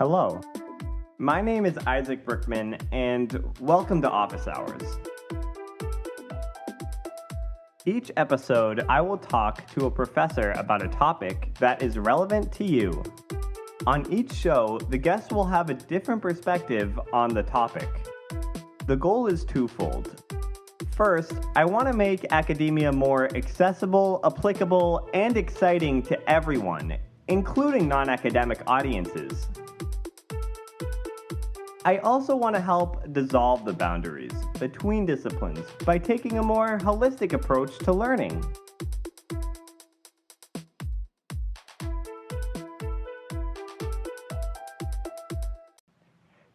Hello, my name is Isaac Brickman, and welcome to Office Hours. Each episode, I will talk to a professor about a topic that is relevant to you. On each show, the guest will have a different perspective on the topic. The goal is twofold. First, I want to make academia more accessible, applicable, and exciting to everyone, including non-academic audiences. I also want to help dissolve the boundaries between disciplines by taking a more holistic approach to learning.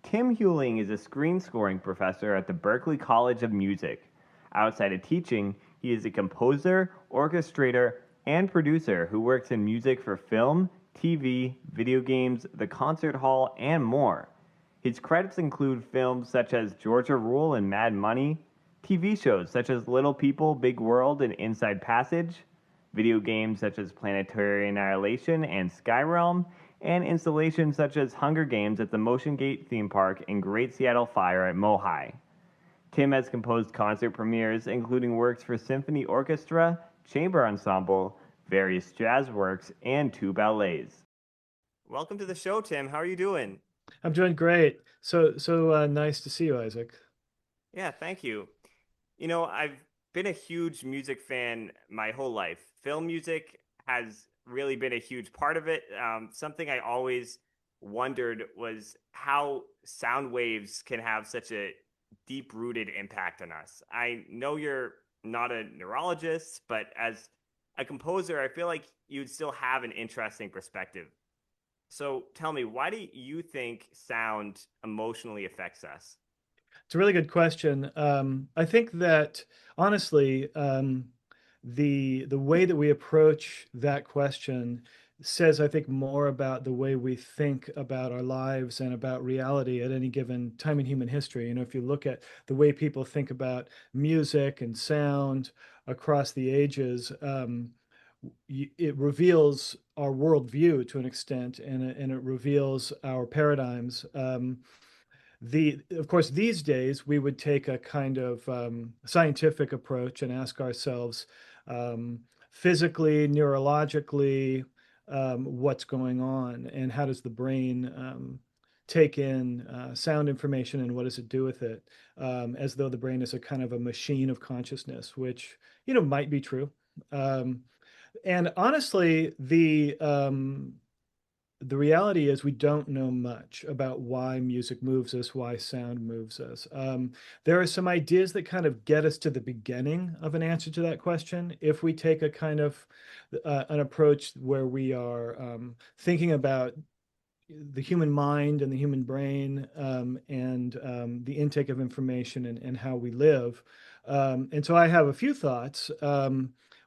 Tim Huling is a screen scoring professor at the Berklee College of Music. Outside of teaching, he is a composer, orchestrator, and producer who works in music for film, TV, video games, the concert hall, and more. His credits include films such as Georgia Rule and Mad Money, TV shows such as Little People, Big World, and Inside Passage, video games such as Planetary Annihilation and Skyrealm, and installations such as Hunger Games at the Motiongate theme park and Great Seattle Fire at MOHAI. Tim has composed concert premieres, including works for symphony orchestra, chamber ensemble, various jazz works, and 2 ballets. Welcome to the show, Tim. How are you doing? I'm doing great. So nice to see you, Isaac. Yeah, thank you. I've been a huge music fan my whole life. Film music has really been a huge part of it. Something I always wondered was how sound waves can have such a deep-rooted impact on us. I know you're not a neurologist, but as a composer, I feel like you'd still have an interesting perspective. So tell me, why do you think sound emotionally affects us? It's a really good question. I think that honestly, the way that we approach that question says, I think, more about the way we think about our lives and about reality at any given time in human history. If you look at the way people think about music and sound across the ages, it reveals our worldview to an extent, and it reveals our paradigms. Of course, these days we would take a kind of scientific approach and ask ourselves, physically, neurologically, what's going on, and how does the brain take in sound information, and what does it do with it, as though the brain is a kind of a machine of consciousness, which might be true. And honestly, the reality is we don't know much about why music moves us, why sound moves us. There are some ideas that kind of get us to the beginning of an answer to that question. If we take a kind of an approach where we are thinking about the human mind and the human brain, and the intake of information, and how we live. And so I have a few thoughts.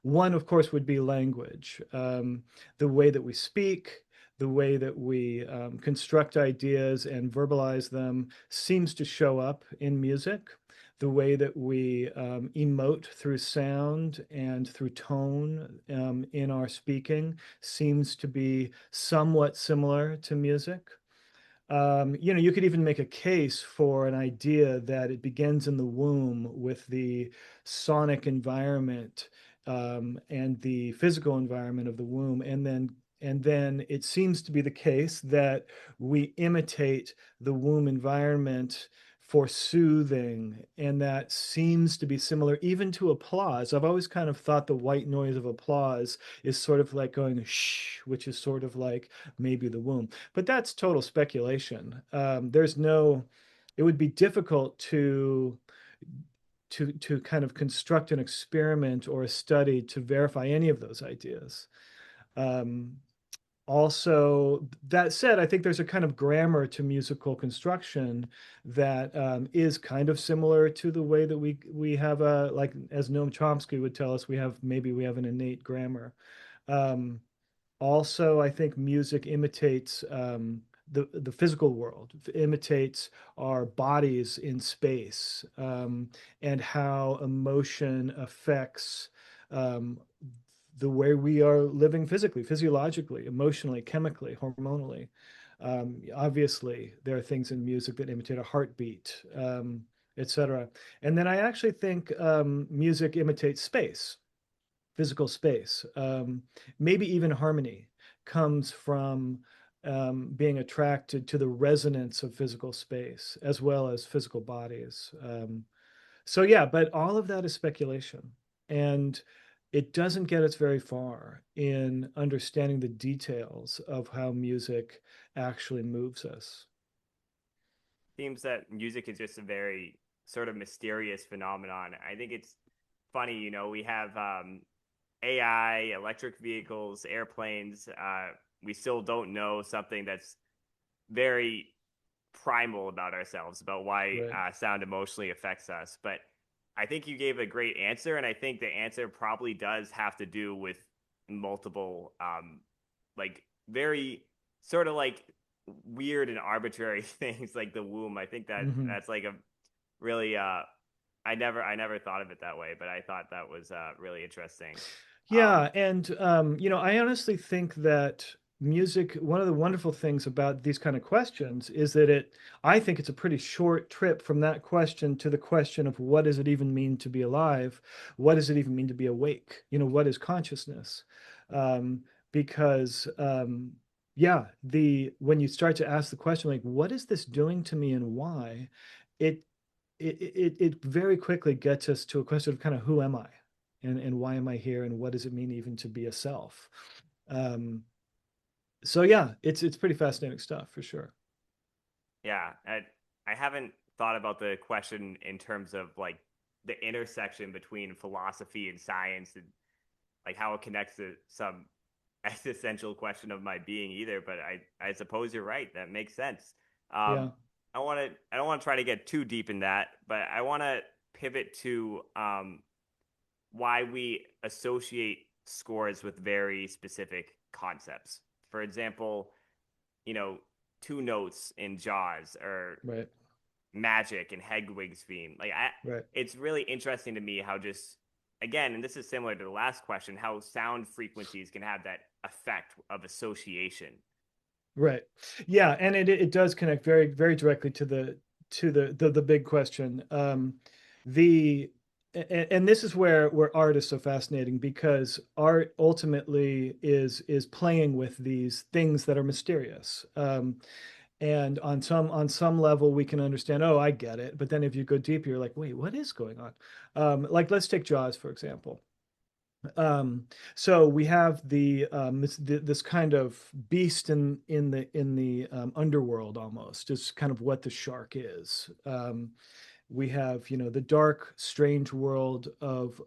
One, of course, would be language. The way that we speak, the way that we construct ideas and verbalize them seems to show up in music. The way that we emote through sound and through tone in our speaking seems to be somewhat similar to music. You could even make a case for an idea that it begins in the womb with the sonic environment, and the physical environment of the womb, and then it seems to be the case that we imitate the womb environment for soothing, and that seems to be similar even to applause. I've always kind of thought the white noise of applause is sort of like going shh, which is sort of like maybe the womb. But that's total speculation. It would be difficult to kind of construct an experiment or a study to verify any of those ideas. Um, Also, that said, I think there's a kind of grammar to musical construction that is kind of similar to the way that we have a, like, as Noam Chomsky would tell us, maybe we have an innate grammar. Um, Also, I think music imitates the physical world, imitates our bodies in space, and how emotion affects um, the way we are living physically, physiologically, emotionally, chemically, hormonally. Obviously, there are things in music that imitate a heartbeat, etc. And then I actually think music imitates space, physical space. Maybe even harmony comes from being attracted to the resonance of physical space as well as physical bodies. So yeah, but all of that is speculation. And it doesn't get us very far in understanding the details of how music actually moves us. Seems that music is just a very sort of mysterious phenomenon. I think it's funny, we have AI, electric vehicles, airplanes. We still don't know something that's very primal about ourselves, about why Right. sound emotionally affects us. But I think you gave a great answer, and I think the answer probably does have to do with multiple, like very sort of like weird and arbitrary things like the womb. I think that Hmm. that's like a really I never thought of it that way, but I thought that was really interesting. Yeah, and I honestly think that music, one of the wonderful things about these kind of questions is that I think it's a pretty short trip from that question to the question of what does it even mean to be alive? What does it even mean to be awake? What is consciousness? Because yeah, the when you start to ask the question like, what is this doing to me and why? It it very quickly gets us to a question of kind of who am I? And why am I here and what does it mean even to be a self? Um, so yeah, it's pretty fascinating stuff for sure. Yeah, I haven't thought about the question in terms of like the intersection between philosophy and science and like how it connects to some existential question of my being either. But I suppose you're right. That makes sense. Yeah. I don't want to try to get too deep in that, but I want to pivot to why we associate scores with very specific concepts. For example, you know, two notes in Jaws or Right. magic and Hedwig's theme. Right. It's really interesting to me how just again, and this is similar to the last question, how sound frequencies can have that effect of association. Right. Yeah, and it does connect very very directly to the big question. The and this is where art is so fascinating because art ultimately is playing with these things that are mysterious. And on some level we can understand, oh, I get it. But then if you go deeper, you're like, wait, what is going on? Like let's take Jaws, for example. Um, so we have this kind of beast in the underworld almost is kind of what the shark is. We have the dark, strange world of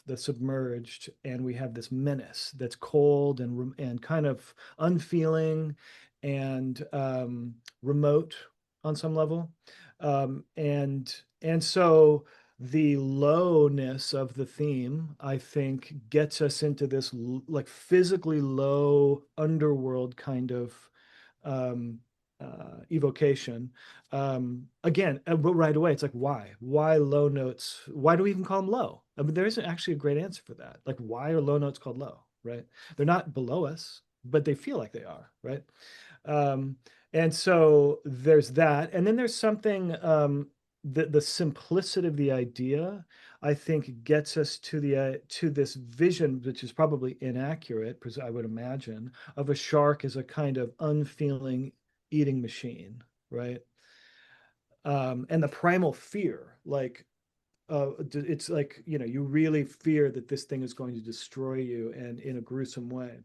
the submerged, and we have this menace that's cold and kind of unfeeling and remote on some level. And so the lowness of the theme, I think, gets us into this like physically low underworld kind of um, evocation. Again, but right away, it's like, why? Why low notes? Why do we even call them low? I mean, there isn't actually a great answer for that. Like, why are low notes called low, right? They're not below us, but they feel like they are, right? Um, and so there's that. And then there's something, the simplicity of the idea, I think, gets us to this vision, which is probably inaccurate, because I would imagine, of a shark as a kind of unfeeling eating machine, right? And the primal fear, like it's like, you really fear that this thing is going to destroy you and in a gruesome way.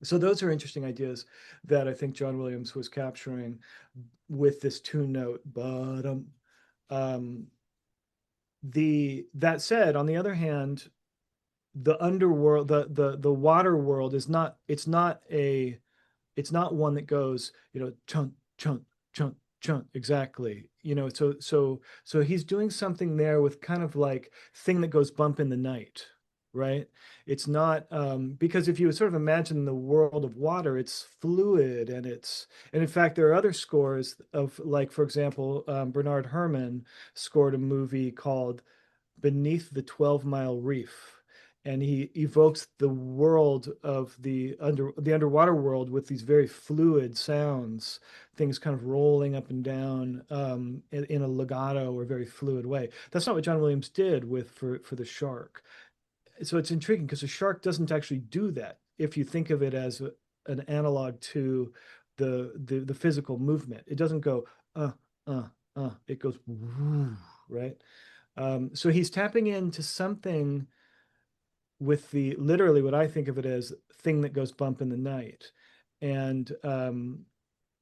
So those are interesting ideas that I think John Williams was capturing with this two note. But um, the that said, on the other hand, the underworld, the water world is not. It's not one that goes, chunk, chunk, chunk, chunk, exactly. So he's doing something there with kind of like thing that goes bump in the night, right? It's not because if you sort of imagine the world of water, it's fluid and in fact there are other scores of like, for example, Bernard Herrmann scored a movie called Beneath the 12 Mile Reef. and he evokes the world of the underwater world with these very fluid sounds, things kind of rolling up and down in a legato or very fluid way. That's not what John Williams did with for the shark. So it's intriguing because the shark doesn't actually do that if you think of it as an analog to the physical movement. It doesn't go uh uh it goes woo, right? So he's tapping into something with the literally what I think of it as thing that goes bump in the night. And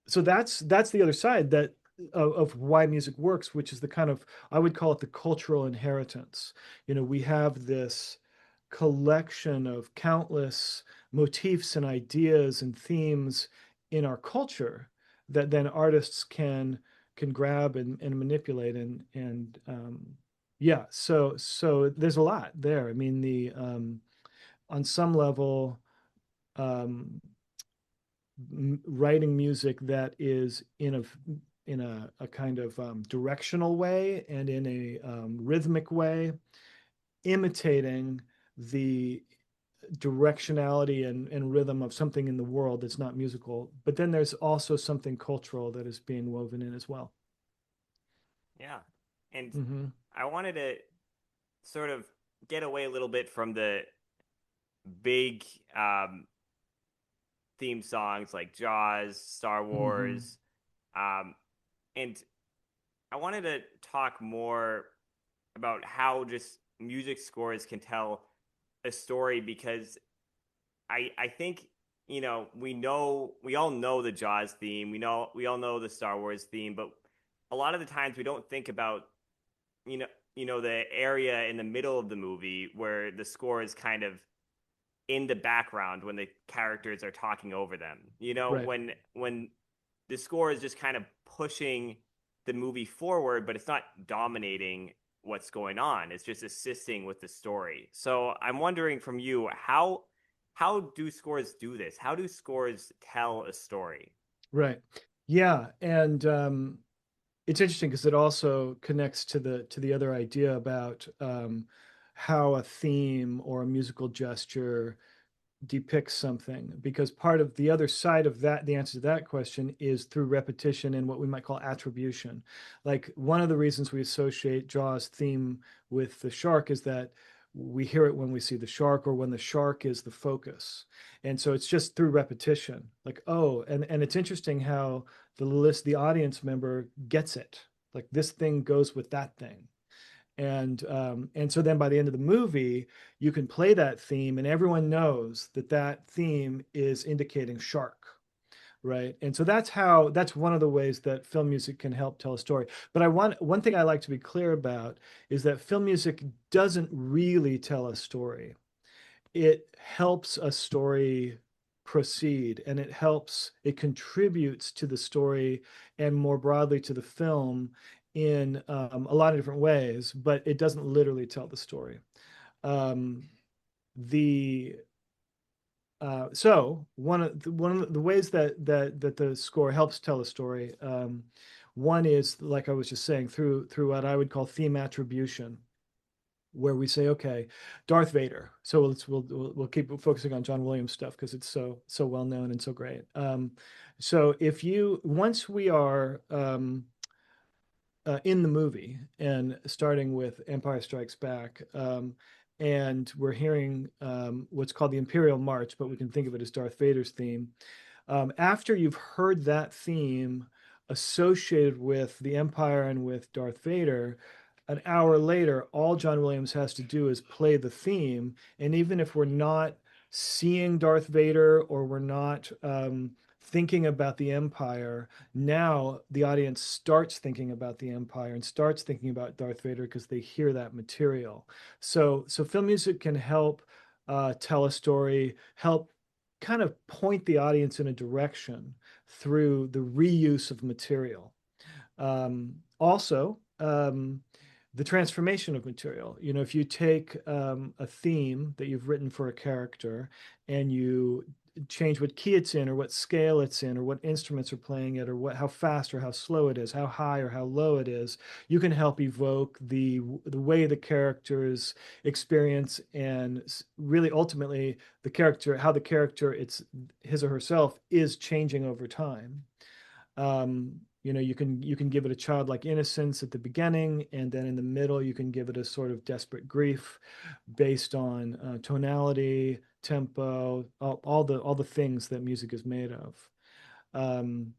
so that's the other side that of why music works, which is the kind of, I would call it the cultural inheritance. We have this collection of countless motifs and ideas and themes in our culture that then artists can grab and manipulate and yeah, so there's a lot there. I mean, the on some level, um, writing music that is in a kind of directional way and in a rhythmic way, imitating the directionality and rhythm of something in the world that's not musical. But then there's also something cultural that is being woven in as well. Yeah. And Hmm. I wanted to sort of get away a little bit from the big theme songs like Jaws, Star Hmm. Wars, um, and I wanted to talk more about how just music scores can tell a story because I think we all know the Jaws theme, we all know the Star Wars theme, but a lot of the times we don't think about you know the area in the middle of the movie where the score is kind of in the background when the characters are talking over them. Right. When the score is just kind of pushing the movie forward, but it's not dominating what's going on. It's just assisting with the story. So I'm wondering from you, how do scores do this? How do scores tell a story? Right. Yeah. And it's interesting because it also connects to the other idea about how a theme or a musical gesture depicts something, because part of the other side of that, the answer to that question, is through repetition and what we might call attribution. Like, one of the reasons we associate Jaws theme with the shark is that we hear it when we see the shark or when the shark is the focus. And so it's just through repetition. Like, oh, and it's interesting how the audience member gets it. Like, this thing goes with that thing. And so then by the end of the movie, you can play that theme, and everyone knows that that theme is indicating shark, right? And so that's one of the ways that film music can help tell a story. But one thing I like to be clear about is that film music doesn't really tell a story. It helps a story proceed, and it contributes to the story and more broadly to the film in a lot of different ways, but it doesn't literally tell the story. Um, the so one of the ways that the score helps tell a story, one is, like I was just saying, through what I would call theme attribution, where we say, okay, Darth Vader. So we'll keep focusing on John Williams stuff because it's so well known and so great. So if you once we are in the movie and starting with Empire Strikes Back, and we're hearing what's called the Imperial March, but we can think of it as Darth Vader's theme. After you've heard that theme associated with the Empire and with Darth Vader, an hour later, all John Williams has to do is play the theme. And even if we're not seeing Darth Vader or we're not thinking about the Empire, now the audience starts thinking about the Empire and starts thinking about Darth Vader because they hear that material. So film music can help tell a story, help kind of point the audience in a direction through the reuse of material. Also, the transformation of material. If you take a theme that you've written for a character and change what key it's in or what scale it's in or what instruments are playing it or how fast or how slow it is, how high or how low it is. You can help evoke the way the characters experience and really ultimately the character, how the character, it's his or herself, is changing over time. You can give it a childlike innocence at the beginning, and then in the middle you can give it a sort of desperate grief based on tonality, tempo, all the things that music is made of. Um,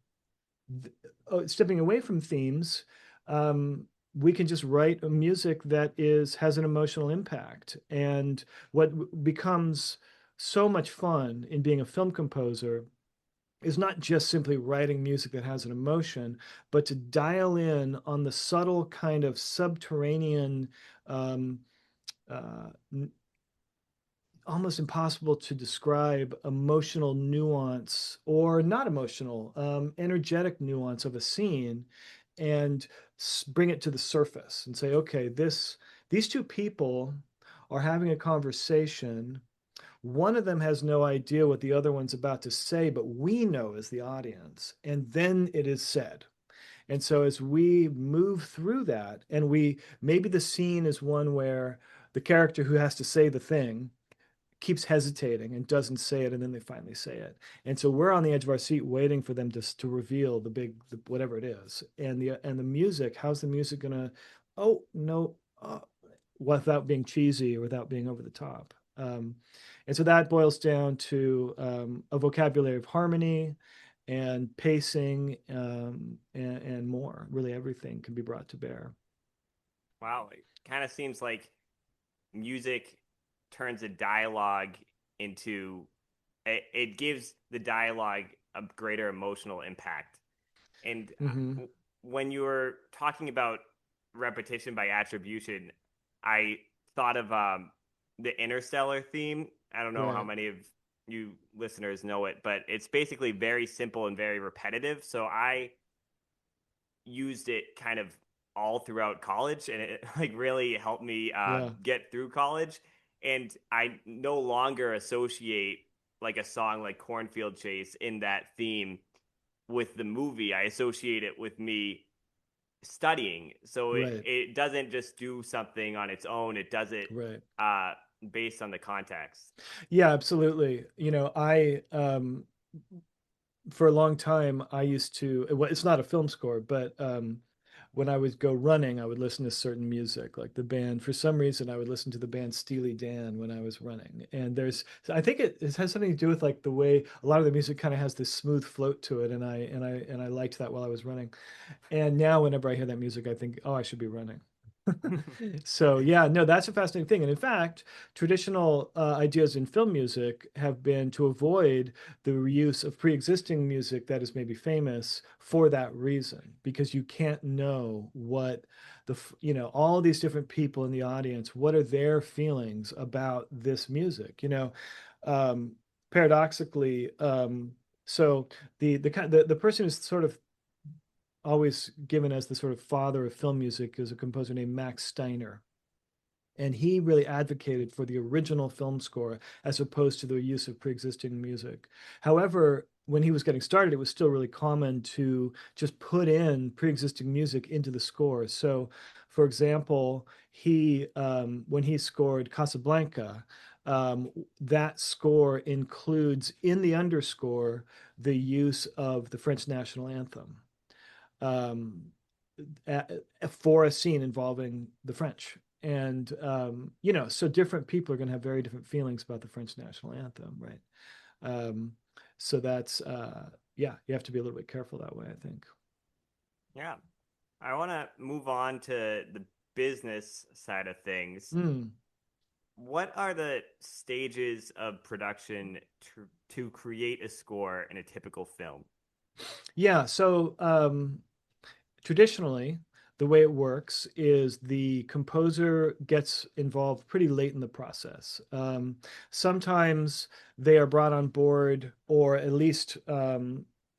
Stepping away from themes, we can just write a music that has an emotional impact. And what becomes so much fun in being a film composer is not just simply writing music that has an emotion, but to dial in on the subtle kind of subterranean, um, uh, almost impossible to describe emotional nuance or not emotional, energetic nuance of a scene, and bring it to the surface and say, okay, these two people are having a conversation. One of them has no idea what the other one's about to say, but we know as the audience, and then it is said. And so as we move through that, and maybe the scene is one where the character who has to say the thing keeps hesitating and doesn't say it, and then they finally say it. And so we're on the edge of our seat waiting for them to reveal whatever it is. And the music, how's the music gonna, oh no, without being cheesy or without being over the top. And so that boils down to a vocabulary of harmony and pacing, and more. Really, everything can be brought to bear. Wow, it kind of seems like music turns a dialogue into it gives the dialogue a greater emotional impact. And Hmm. when you were talking about repetition by attribution, I thought of the Interstellar theme. I don't know how Right. many of you listeners know it, but it's basically very simple and very repetitive. So I used it kind of all throughout college, and it like really helped me Yeah. get through college. And I no longer associate like a song like Cornfield Chase in that theme with the movie. I associate it with me studying. So Right. it doesn't just do something on its own. It does it Right. uh, based on the context. Yeah, absolutely. I for a long time I used to, well, it's not a film score, but when I would go running, I would listen to certain music, like the band. For some reason, I would listen to the band Steely Dan when I was running. And I think it has something to do with like the way a lot of the music kind of has this smooth float to it, and I liked that while I was running. And now, whenever I hear that music, I think, oh, I should be running. So yeah, no, that's a fascinating thing. And in fact, traditional ideas in film music have been to avoid the reuse of pre-existing music that is maybe famous for that reason, because you can't know what all these different people in the audience, what are their feelings about this music, um, paradoxically. So the person who's sort of always given as the sort of father of film music is a composer named Max Steiner. And he really advocated for the original film score as opposed to the use of pre-existing music. However, when he was getting started, it was still really common to just put in pre-existing music into the score. So, for example, when he scored Casablanca, that score includes in the underscore the use of the French national anthem, um, for a scene involving the French. And so different people are going to have very different feelings about the French national anthem, right? Um, so that's yeah, you have to be a little bit careful that way, I think. Yeah. I want to move on to the business side of things. Mm. What are the stages of production to create a score in a typical film? Yeah, so traditionally, the way it works is the composer gets involved pretty late in the process. Sometimes they are brought on board, or at least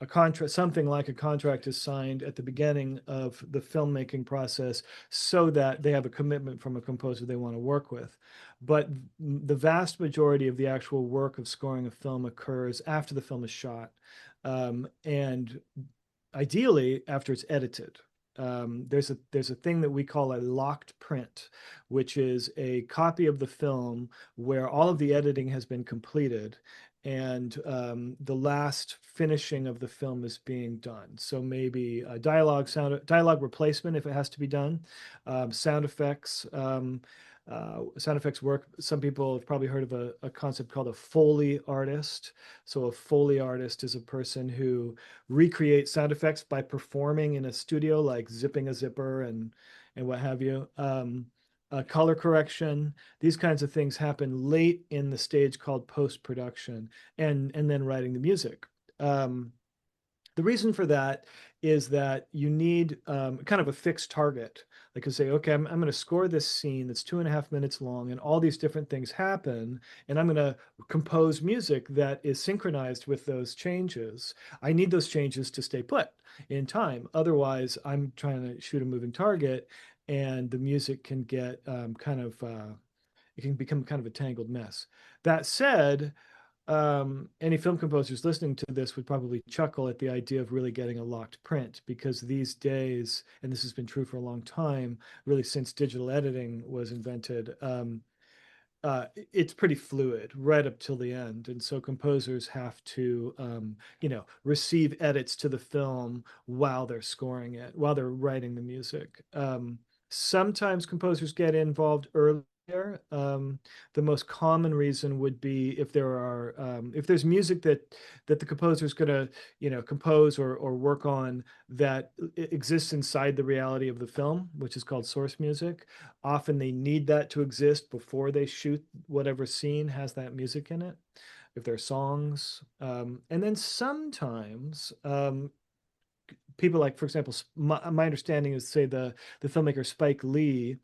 a contract, something like a contract is signed at the beginning of the filmmaking process so that they have a commitment from a composer they want to work with. But the vast majority of the actual work of scoring a film occurs after the film is shot, and ideally after it's edited. There's a thing that we call a locked print, which is a copy of the film where all of the editing has been completed, and the last finishing of the film is being done. So maybe a dialogue replacement if it has to be done, sound effects. Sound effects work. Some people have probably heard of a concept called a Foley artist. So a Foley artist is a person who recreates sound effects by performing in a studio, like zipping a zipper and what have you. Color correction, these kinds of things happen late in the stage called post-production, and then writing the music. The reason for that is that you need kind of a fixed target. Like you say, okay, I'm going to score this scene that's 2.5 minutes long, and all these different things happen, and I'm going to compose music that is synchronized with those changes. I need those changes to stay put in time. Otherwise, I'm trying to shoot a moving target, and the music can get it can become kind of a tangled mess. That said, any film composers listening to this would probably chuckle at the idea of really getting a locked print, because these days, and this has been true for a long time, really since digital editing was invented, it's pretty fluid right up till the end. And so composers have to, receive edits to the film while they're scoring it, while they're writing the music. Sometimes composers get involved earlier. The most common reason would be if there's music that the composer is going to compose or work on that exists inside the reality of the film, which is called source music. Often they need that to exist before they shoot whatever scene has that music in it, if they're songs. And then sometimes people, like, for example, my understanding is, say, the filmmaker Spike Lee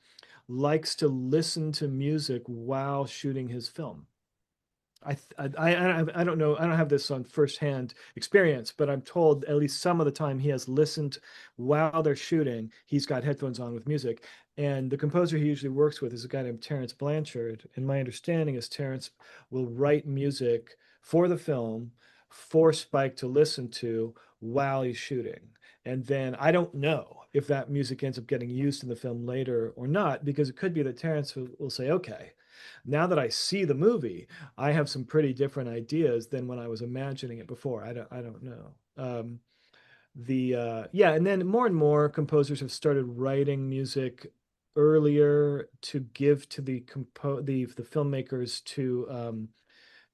likes to listen to music while shooting his film. I don't know. I don't have this on firsthand experience, but I'm told at least some of the time he has listened while they're shooting. He's got headphones on with music, and the composer he usually works with is a guy named Terrence Blanchard. And my understanding is Terrence will write music for the film for Spike to listen to while he's shooting. And then I don't know if that music ends up getting used in the film later or not, because it could be that Terrence will say, okay, now that I see the movie, I have some pretty different ideas than when I was imagining it before. I don't know. Yeah, and then more and more composers have started writing music earlier to give to the filmmakers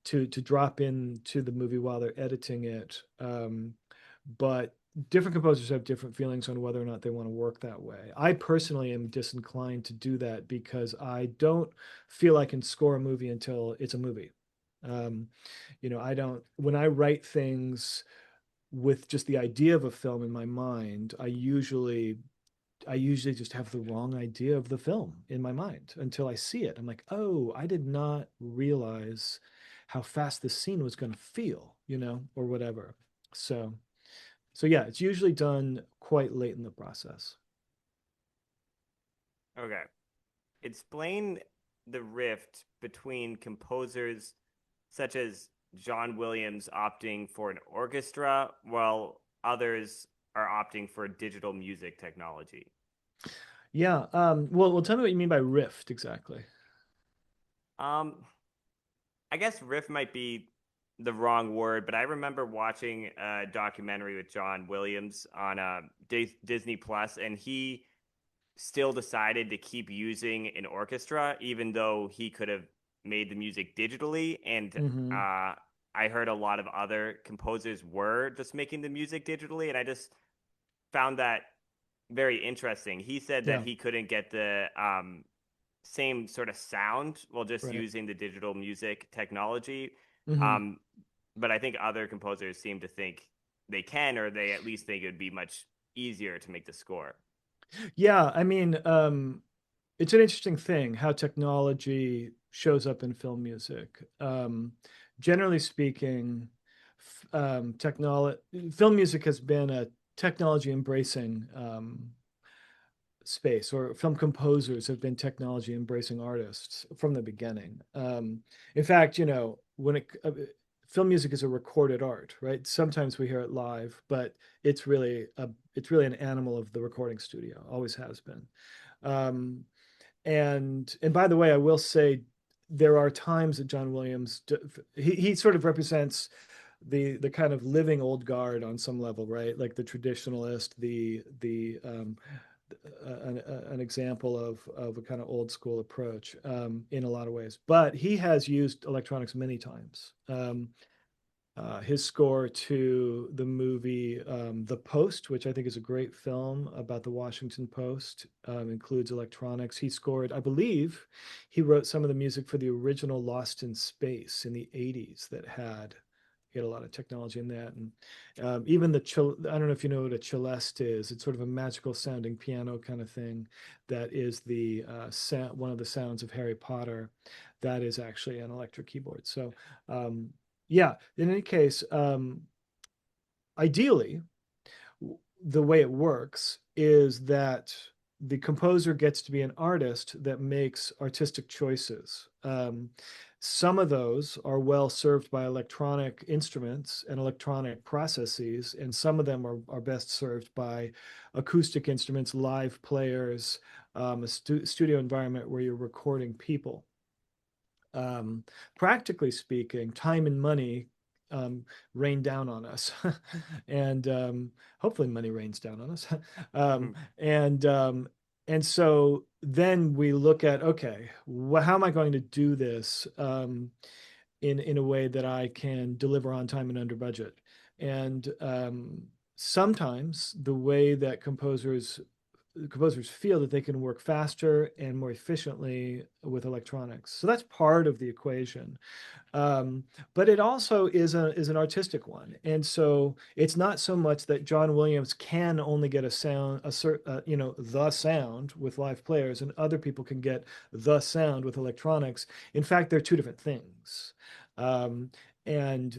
to drop into the movie while they're editing it. But different composers have different feelings on whether or not they want to work that way. I personally am disinclined to do that because I don't feel I can score a movie until it's a movie. Um, I don't, when I write things with just the idea of a film in my mind, I usually just have the wrong idea of the film in my mind until I see it. I'm like, oh, I did not realize how fast this scene was going to feel, or whatever. So, so yeah, it's usually done quite late in the process. Okay. Explain the rift between composers such as John Williams opting for an orchestra while others are opting for digital music technology. Yeah. Well, tell me what you mean by rift exactly. Um, I guess riff might be the wrong word, but I remember watching a documentary with John Williams on Disney Plus, and he still decided to keep using an orchestra, even though he could have made the music digitally. And Hmm. I heard a lot of other composers were just making the music digitally, and I just found that very interesting. He said that Yeah. he couldn't get the same sort of sound while just Right. using the digital music technology. Hmm. Um, but I think other composers seem to think they can, or they at least think it would be much easier to make the score. Yeah. I mean, it's an interesting thing how technology shows up in film music. Generally speaking, technology. Film music has been a technology embracing space, or film composers have been technology embracing artists from the beginning. In fact, when film music is a recorded art, right? Sometimes we hear it live, but it's really an animal of the recording studio, always has been. Um, and by the way, I will say there are times that John Williams he sort of represents the kind of living old guard on some level, right? Like the traditionalist, the an example of a kind of old school approach in a lot of ways. But he has used electronics many times. His score to the movie The Post, which I think is a great film about the Washington Post, includes electronics. He scored, I believe, he wrote some of the music for the original Lost in Space in the 80s that had he had a lot of technology in that. And even I don't know if you know what a celeste is. It's sort of a magical sounding piano kind of thing that is the one of the sounds of Harry Potter. That is actually an electric keyboard. So yeah, in any case, ideally, the way it works is that the composer gets to be an artist that makes artistic choices. Some of those are well served by electronic instruments and electronic processes, and some of them are best served by acoustic instruments, live players, a studio environment where you're recording people. Practically speaking, time and money rain down on us, and hopefully money rains down on us. um, and um, and so then we look at, okay, how am I going to do this in a way that I can deliver on time and under budget? And sometimes the way that composers feel that they can work faster and more efficiently with electronics. So that's part of the equation. Um, but it also is an artistic one, and so it's not so much that John Williams can only get a sound, the sound with live players, and other people can get the sound with electronics. In fact, they're two different things. Um, and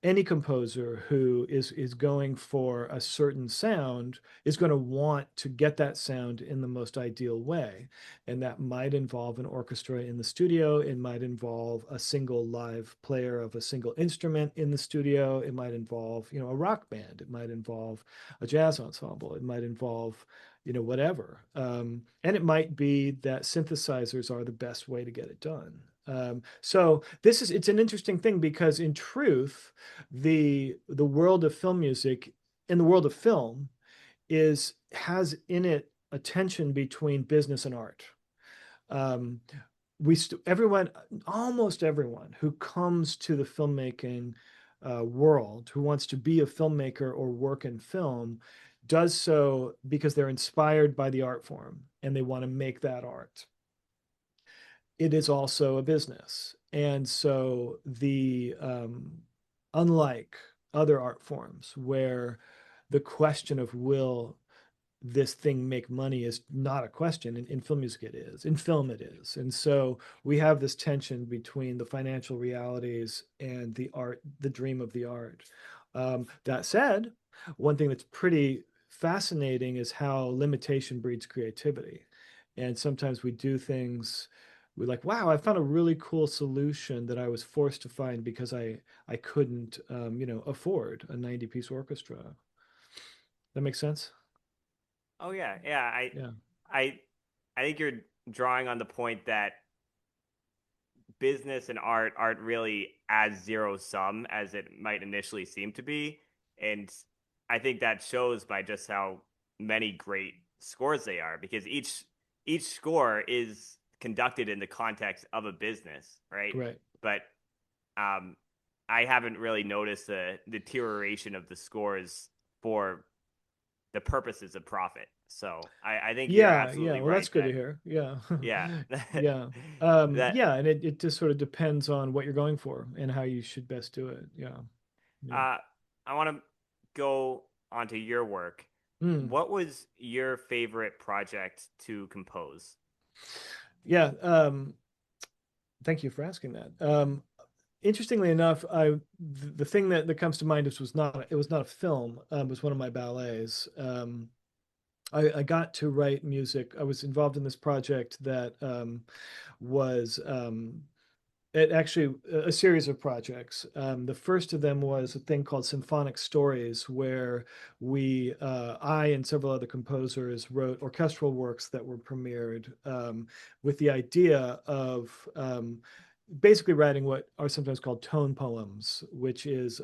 any composer who is going for a certain sound is going to want to get that sound in the most ideal way. And that might involve an orchestra in the studio. It might involve a single live player of a single instrument in the studio. It might involve, a rock band. It might involve a jazz ensemble. It might involve, whatever. And it might be that synthesizers are the best way to get it done. So it's an interesting thing because in truth, the world of film music in the world of film has in it a tension between business and art. Um, almost everyone who comes to the filmmaking world, who wants to be a filmmaker or work in film, does so because they're inspired by the art form and they want to make that art. It is also a business. And so unlike other art forms where the question of will this thing make money is not a question. In film music, it is. In film, it is. And so we have this tension between the financial realities and the art, the dream of the art. That said, one thing that's pretty fascinating is how limitation breeds creativity. And sometimes we do things we're like, wow, I found a really cool solution that I was forced to find because I couldn't afford a 90-piece orchestra. That makes sense? Oh yeah, yeah. Yeah. I, I think you're drawing on the point that business and art aren't really as zero sum as it might initially seem to be, and I think that shows by just how many great scores they are because each score is conducted in the context of a business, right? Right. But um, I haven't really noticed the deterioration of the scores for the purposes of profit. So I think you're Yeah, yeah. absolutely Well, that's right good to that hear. Yeah. yeah Yeah. that Yeah, and it just sort of depends on what you're going for and how you should best do it. Yeah. Yeah. uh, I want to go onto your work. Mm. What was your favorite project to compose? Yeah. Thank you for asking that. interestingly enough, the thing that comes to mind is was not a film. It was one of my ballets. I got to write music. I was involved in this project that was it actually a series of projects. The first of them was a thing called Symphonic Stories, where I and several other composers wrote orchestral works that were premiered with the idea of basically writing what are sometimes called tone poems, which is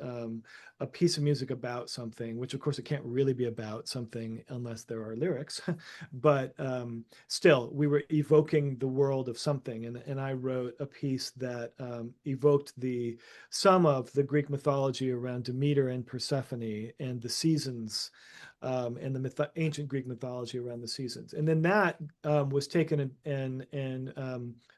a piece of music about something, which of course it can't really be about something unless there are lyrics. But still, we were evoking the world of something. And I wrote a piece that evoked some of the Greek mythology around Demeter and Persephone and the seasons. And the ancient Greek mythology around the seasons, and then that was taken and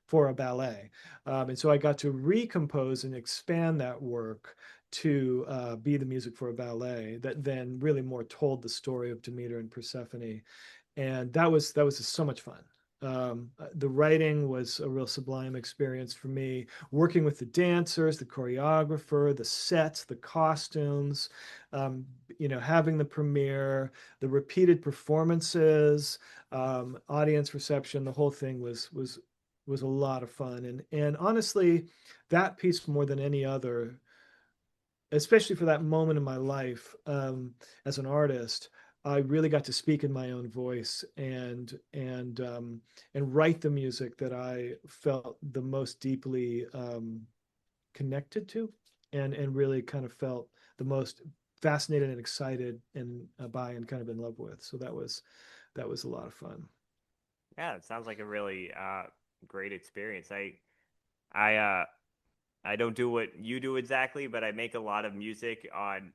for a ballet. And so I got to recompose and expand that work to be the music for a ballet that then really more told the story of Demeter and Persephone. And that was just so much fun. The writing was a real sublime experience for me, working with the dancers, the choreographer, the sets, the costumes, having the premiere, the repeated performances, audience reception. The whole thing was a lot of fun. And honestly, that piece more than any other, especially for that moment in my life as an artist, I really got to speak in my own voice and write the music that I felt the most deeply connected to, and really kind of felt the most fascinated and excited and by and kind of in love with. So that was a lot of fun. Yeah, it sounds like a really great experience. I uh I don't do what you do exactly, but I make a lot of music on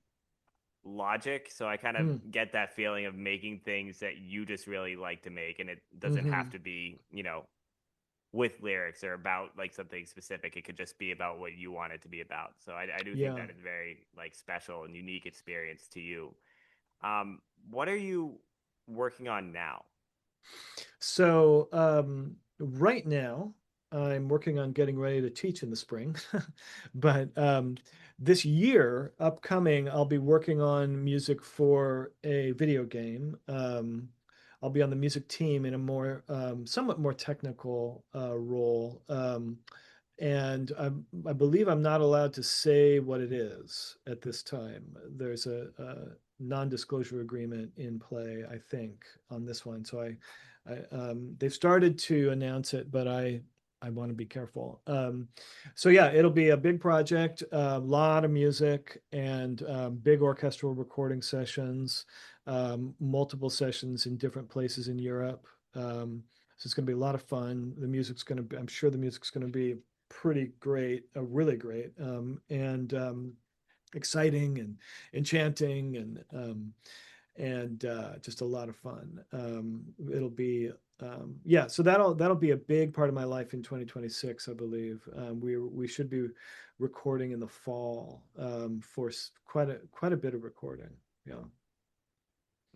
Logic, so I kind of Mm, get that feeling of making things that you just really like to make, and it doesn't have hmm. to be, with lyrics or about like something specific. It could just be about what you want it to be about. So I do think Yeah. that is very like special and unique experience to you. What are you working on now? So right now, I'm working on getting ready to teach in the spring. But this year, upcoming, I'll be working on music for a video game. I'll be on the music team in a somewhat more technical role. And I believe I'm not allowed to say what it is at this time. There's a non-disclosure agreement in play, I think, on this one. So they've started to announce it, but I want to be careful. So yeah, it'll be a big project, a lot of music and big orchestral recording sessions, multiple sessions in different places in Europe. So it's going to be a lot of fun. I'm sure the music's going to be pretty great, really great, and exciting and enchanting and just a lot of fun. It'll be yeah, so that'll be a big part of my life in 2026, I believe. We should be recording in the fall for quite a bit of recording. Yeah,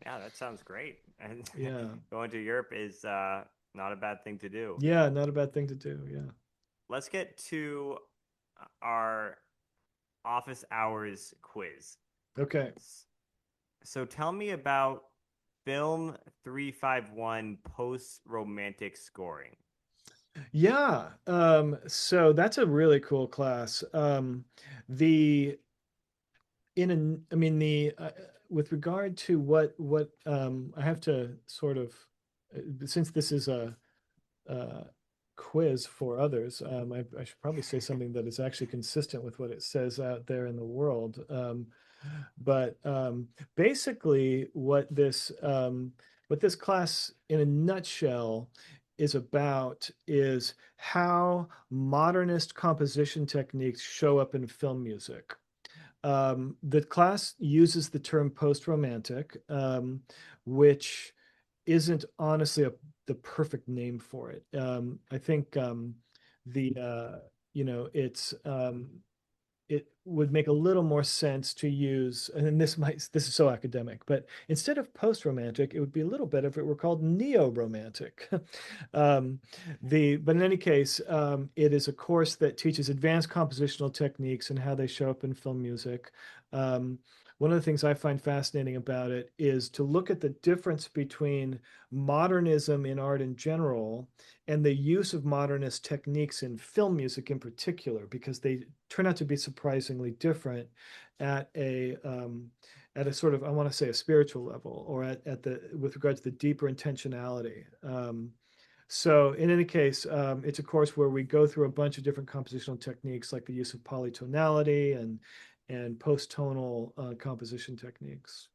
Yeah, that sounds great. And yeah, going to Europe is not a bad thing to do. yeah. Not a bad thing to do. Yeah. Let's get to our office hours quiz. Okay. So tell me about film 351 post romantic scoring. Yeah. So that's a really cool class. The I mean the with regard to what I have to sort of since this is a quiz for others, I should probably say something that is actually consistent with what it says out there in the world. But basically, what this class, in a nutshell, is about is how modernist composition techniques show up in film music. The class uses the term post-romantic, which isn't honestly the perfect name for it. I think the you know it would make a little more sense to use, and this is so academic, but instead of post-romantic, it would be a little better if it were called neo-romantic. um, but in any case, it is a course that teaches advanced compositional techniques and how they show up in film music. Um, One of the things I find fascinating about it is to look at the difference between modernism in art in general and the use of modernist techniques in film music in particular, because they turn out to be surprisingly different at a sort of, I want to say, a spiritual level, or at the with regard to the deeper intentionality. So in any case, it's a course where we go through a bunch of different compositional techniques, like the use of polytonality and post-tonal composition techniques.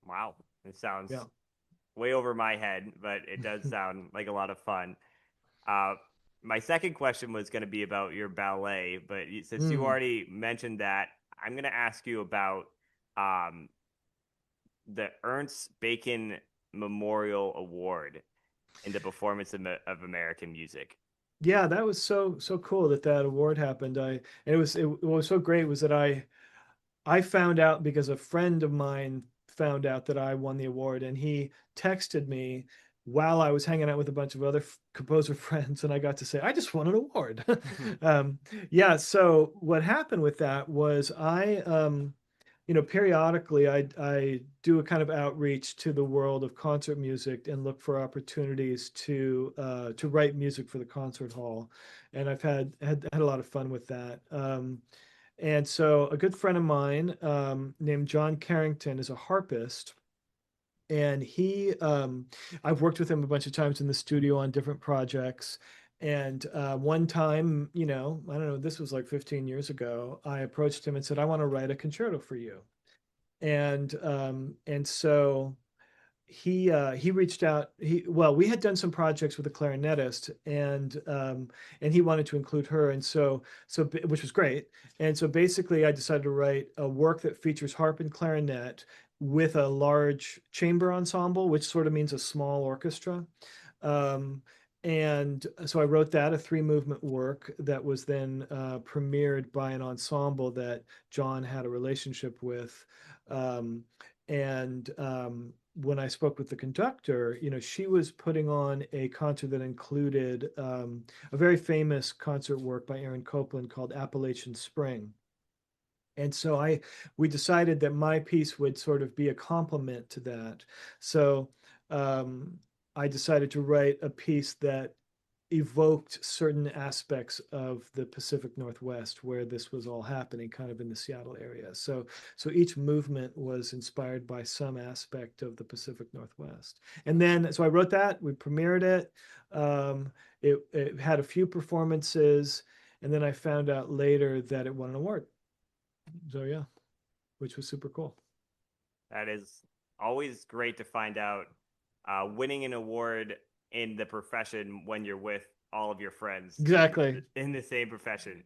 Wow, it Yeah. sounds way over my head, but it does sound like a lot of fun. Uh, my second question was going to be about your ballet, but since you Mm. already mentioned that, I'm going to ask you about um, the Ernst Bacon Memorial Award in the performance of American music. Yeah, that was so cool that that award happened. What was so great was that I found out because a friend of mine found out that I won the award, and he texted me while I was hanging out with a bunch of other composer friends, and I got to say, I just won an award. um, yeah, so what happened with that was periodically I do a kind of outreach to the world of concert music and look for opportunities to write music for the concert hall, and I've had a lot of fun with that. And so a good friend of mine named John Carrington is a harpist. And I've worked with him a bunch of times in the studio on different projects. And one time, I don't know, this was like 15 years ago, I approached him and said, I want to write a concerto for you. And so he reached out. We had done some projects with a clarinetist, and he wanted to include her, and which was great. And so basically, I decided to write a work that features harp and clarinet with a large chamber ensemble, which sort of means a small orchestra. Um, and so I wrote that, a three movement work that was then premiered by an ensemble that John had a relationship with. Um, and when I spoke with the conductor, she was putting on a concert that included a very famous concert work by Aaron Copland called Appalachian Spring. And so we decided that my piece would sort of be a complement to that. So um, I decided to write a piece that evoked certain aspects of the Pacific Northwest where this was all happening, kind of in the Seattle area. So each movement was inspired by some aspect of the Pacific Northwest. And then, so I wrote that, we premiered it. It had a few performances, and then I found out later that it won an award. So yeah, which was super cool. That is always great to find out. Winning an award in the profession when you're with all of your friends Exactly. in the same profession.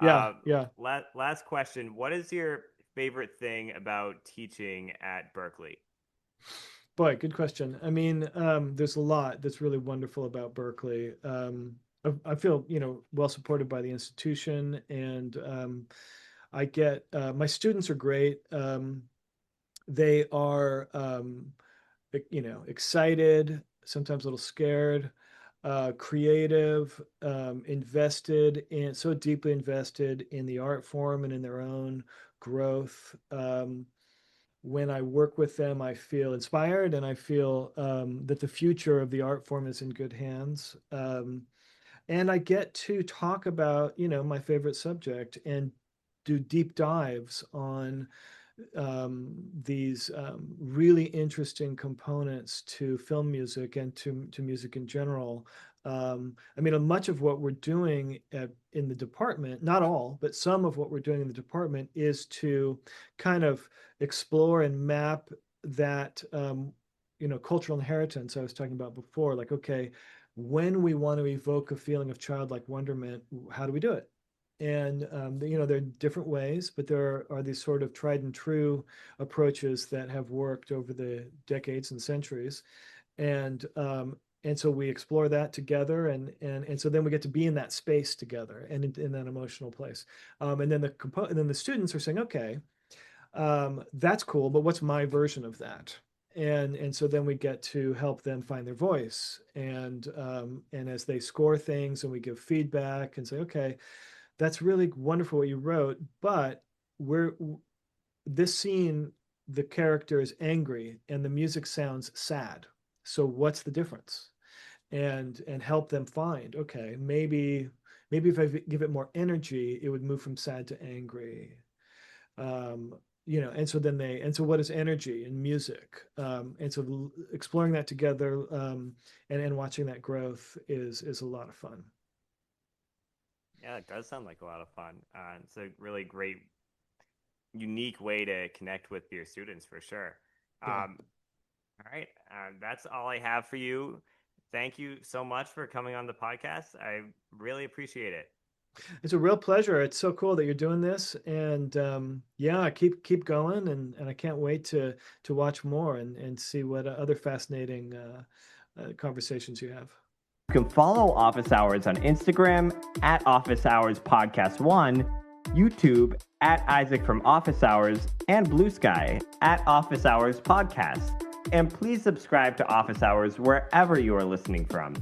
Yeah, yeah. Last question. What is your favorite thing about teaching at Berklee? Boy, good question. I mean, there's a lot that's really wonderful about Berklee. I feel, well supported by the institution, and I get my students are great. They are, excited, sometimes a little scared, creative, so deeply invested in the art form and in their own growth. When I work with them, I feel inspired, and I feel that the future of the art form is in good hands. And I get to talk about, my favorite subject and do deep dives on these really interesting components to film music and to music in general. I mean, much of what we're doing in the department, not all, but some of what we're doing in the department is to kind of explore and map that, cultural inheritance I was talking about before. Like, okay, when we want to evoke a feeling of childlike wonderment, how do we do it? And there are different ways, but there are these sort of tried and true approaches that have worked over the decades and centuries. And And so we explore that together, and so then we get to be in that space together and in that emotional place. And then the students are saying, okay, that's cool, but what's my version of that? And so then we get to help them find their voice, and as they score things and we give feedback and say, okay, that's really wonderful what you wrote, but this scene, the character is angry and the music sounds sad. So what's the difference? And help them find, okay, maybe if I give it more energy, it would move from sad to angry. And so what is energy in music? And so exploring that together, and watching that growth is a lot of fun. Yeah, it does sound like a lot of fun. It's a really great, unique way to connect with your students for sure. Yeah. All right, that's all I have for you. Thank you so much for coming on the podcast. I really appreciate it. It's a real pleasure. It's so cool that you're doing this, and yeah, keep going, and I can't wait to watch more and see what other fascinating conversations you have. You can follow Office Hours on Instagram at Office Hours Podcast 1, YouTube at Isaac from Office Hours, and Blue Sky at Office Hours Podcast. And please subscribe to Office Hours wherever you are listening from.